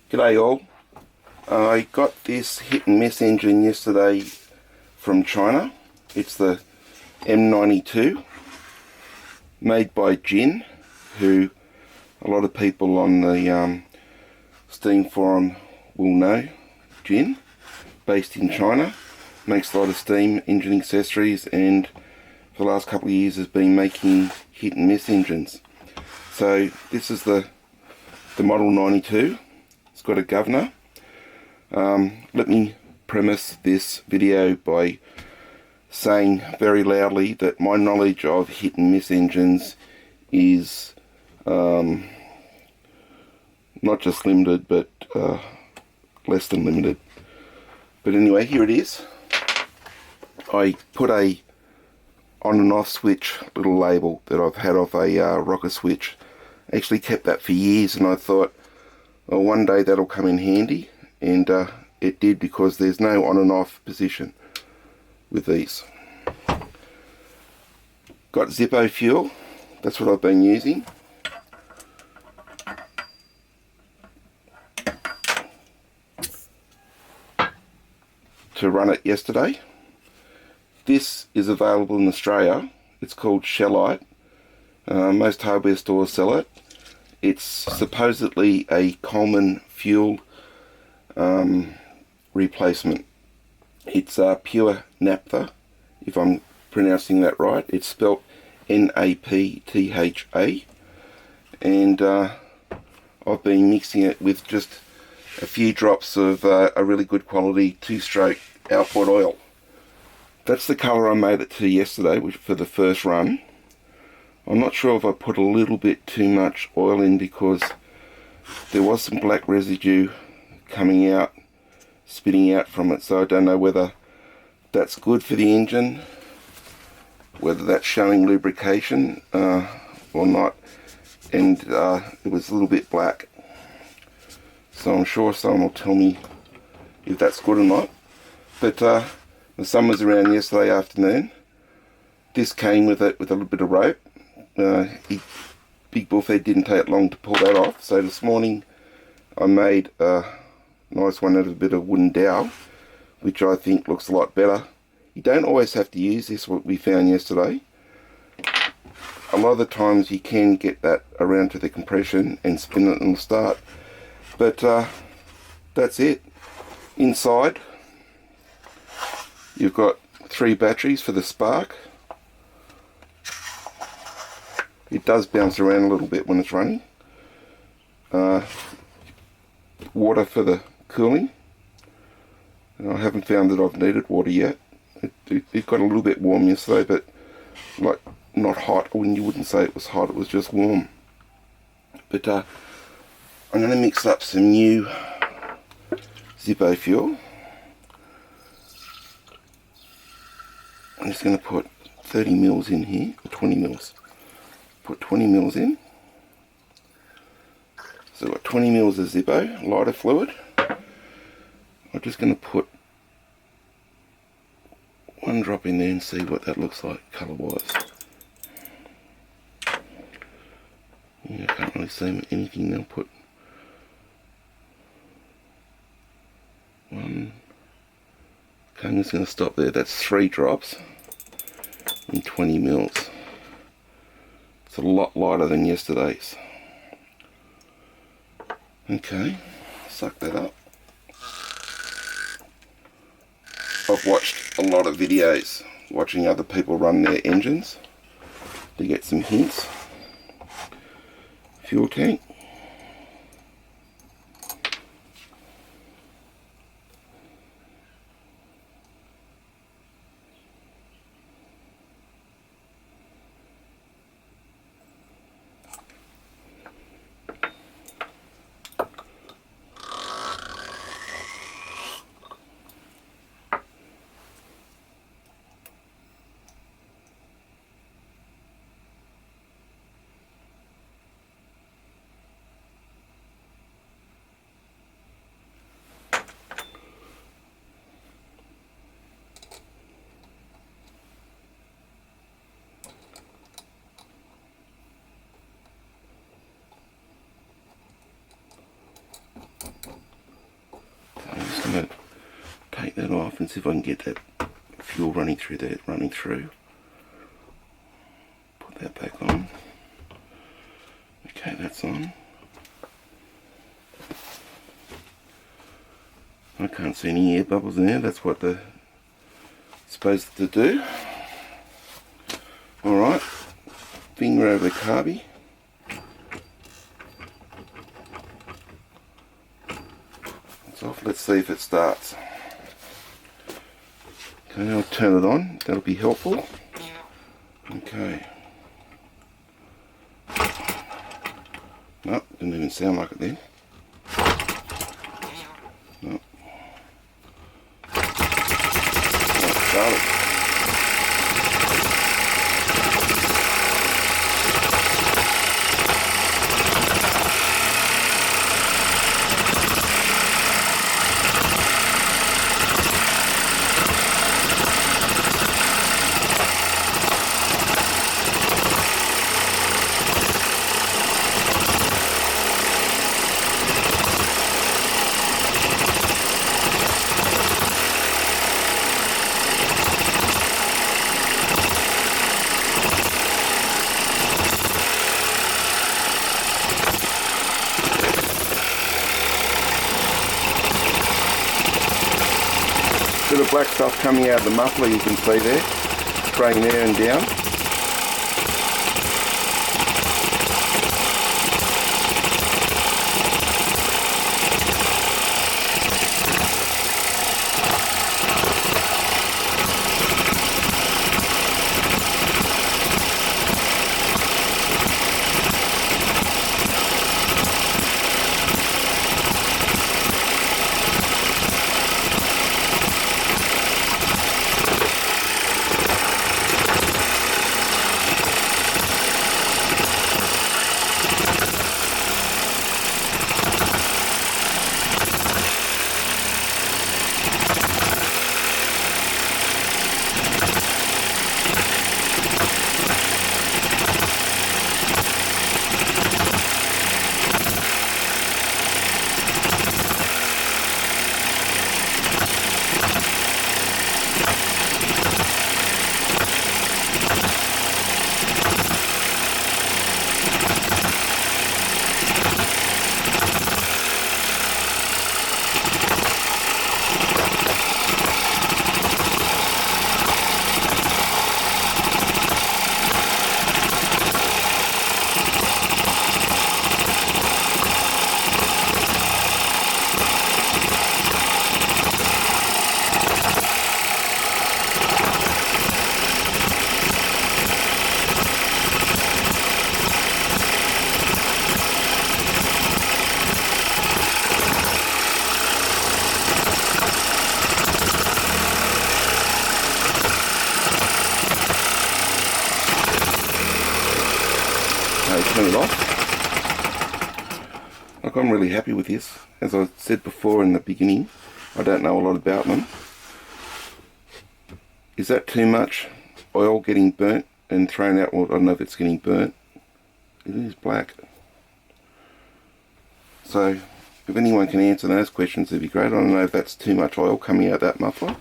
G'day all. I got this hit and miss engine yesterday from China. It's the M92 made by Jin, who a lot of people on the Steam forum will know. Jin, based in China, makes a lot of steam engine accessories, and for the last couple of years has been making hit and miss engines. So this is the model 92. It's got a governor. Let me premise this video by saying very loudly that my knowledge of hit and miss engines is not just limited, but less than limited. But anyway, here it is. I put a on and off switch little label that I've had off a rocker switch. I actually kept that for years, and I thought, well, one day that'll come in handy, and it did, because there's no on and off position with these. Got Zippo fuel, that's what I've been using. To run it yesterday. This is available in Australia. It's called Shellite. Most hardware stores sell it. It's supposedly a Coleman fuel replacement. It's pure naphtha, if I'm pronouncing that right. It's spelt N-A-P-T-H-A, and I've been mixing it with just a few drops of a really good quality 2-stroke outboard oil. That's the colour I made it to yesterday, which for the first run. I'm not sure if I put a little bit too much oil in, because there was some black residue coming out, spitting out from it, so I don't know whether that's good for the engine, whether that's showing lubrication or not, and it was a little bit black, so I'm sure someone will tell me if that's good or not. But the sun was around yesterday afternoon. This came with it with a little bit of rope. Big bullhead didn't take long to pull that off, so this morning I made a nice one out of a bit of wooden dowel, which I think looks a lot better. You don't always have to use this, what we found yesterday. A lot of the times you can get that around to the compression and spin it and start, but that's it. Inside you've got 3 batteries for the spark. It does bounce around a little bit when it's running. Water for the cooling. I haven't found that I've needed water yet. It got a little bit warm yesterday, but like not hot. When you wouldn't say it was hot, it was just warm. But I'm going to mix up some new Zippo fuel. I'm just going to put 30 mils in here, or 20 mils. Put 20 mils in. So I've got 20 mils of Zippo, lighter fluid. I'm just going to put 1 drop in there and see what that looks like colour wise. Yeah, I can't really see anything now. Put 1. Okay, I'm just going to stop there. That's 3 drops in 20 mils. It's a lot lighter than yesterday's. Okay, suck that up. I've watched a lot of videos watching other people run their engines to get some hints. Fuel tank. off and see if I can get that fuel running through there, running through. Put that back on. Okay, that's on. I can't see any air bubbles in there. That's what they're supposed to do. Alright, finger over the carby. It's off. Let's see if it starts. Okay, I'll turn it on. That'll be helpful. Okay. Nope, didn't even sound like it then. Nope. Oh, it started. Bit of black stuff coming out of the muffler, you can see there, spraying there and down. Turn it off. Like, I'm really happy with this. As I said before in the beginning, I don't know a lot about them. Is that too much oil getting burnt and thrown out? Well, I don't know if it's getting burnt. It is black. So if anyone can answer those questions, it'd be great. I don't know if that's too much oil coming out of that muffler.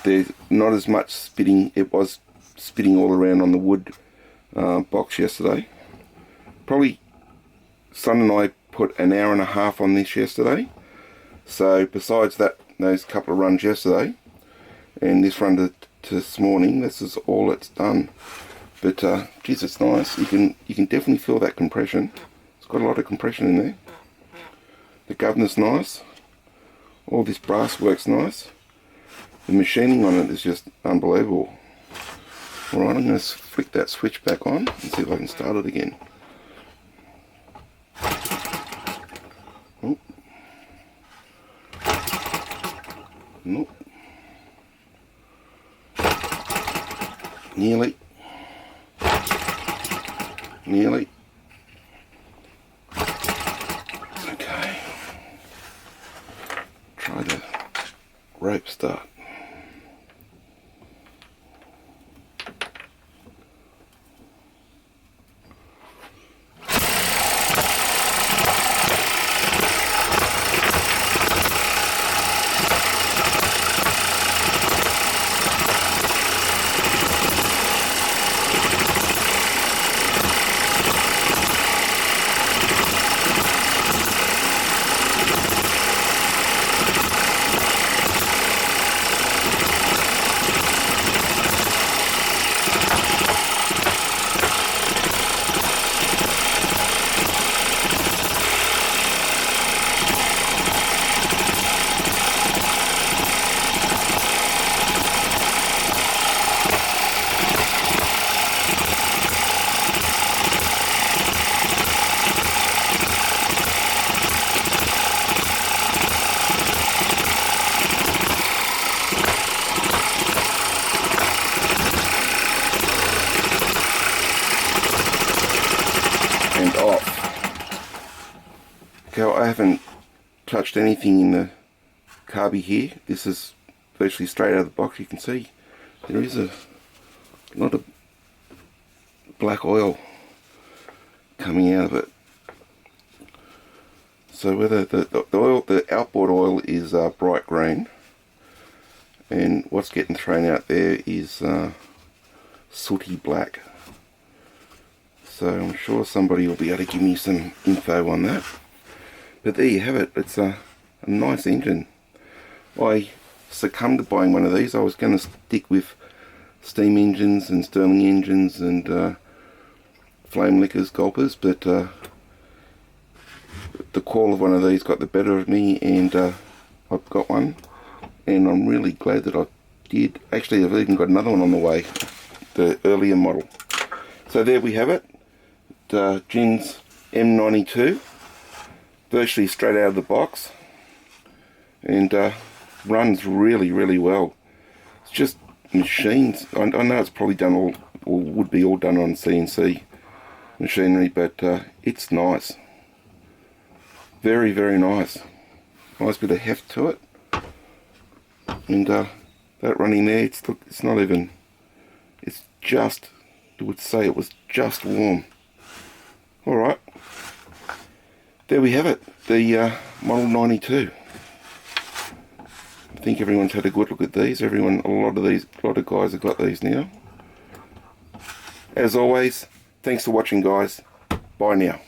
There's not as much spitting. It was spitting all around on the wood box yesterday. Probably Son and I put an hour and a half on this yesterday. So besides that, those couple of runs yesterday and this run to this morning, this is all it's done. But geez, it's nice. You can definitely feel that compression. It's got a lot of compression in there. The governor's nice. All this brass works nice. The machining on it is just unbelievable. Alright, I'm going to flick that switch back on and see if I can start it again. Oh. Nope. Nearly. Nearly. Okay. Try the rope start. off. Okay, I haven't touched anything in the carby here. This is virtually straight out of the box. You can see there is a lot of black oil coming out of it. So whether the outboard oil is bright green, and what's getting thrown out there is sooty black. So I'm sure somebody will be able to give me some info on that. But there you have it. It's a nice engine. I succumbed to buying one of these. I was going to stick with steam engines and Stirling engines and flame lickers, Gulpers, but the call of one of these got the better of me, and I've got one, and I'm really glad that I did. Actually, I've even got another one on the way, the earlier model. So there we have it, Jin's M92, virtually straight out of the box, and runs really well. It's just machines. I know it's probably done all, or would be all done on CNC machinery, but it's nice. Very nice. Nice bit of heft to it. And that running there, it's not even, it's just, I would say it was just warm. Alright. There we have it, the Model 92. I think everyone's had a good look at these. A lot of guys have got these now. As always, thanks for watching, guys. Bye now.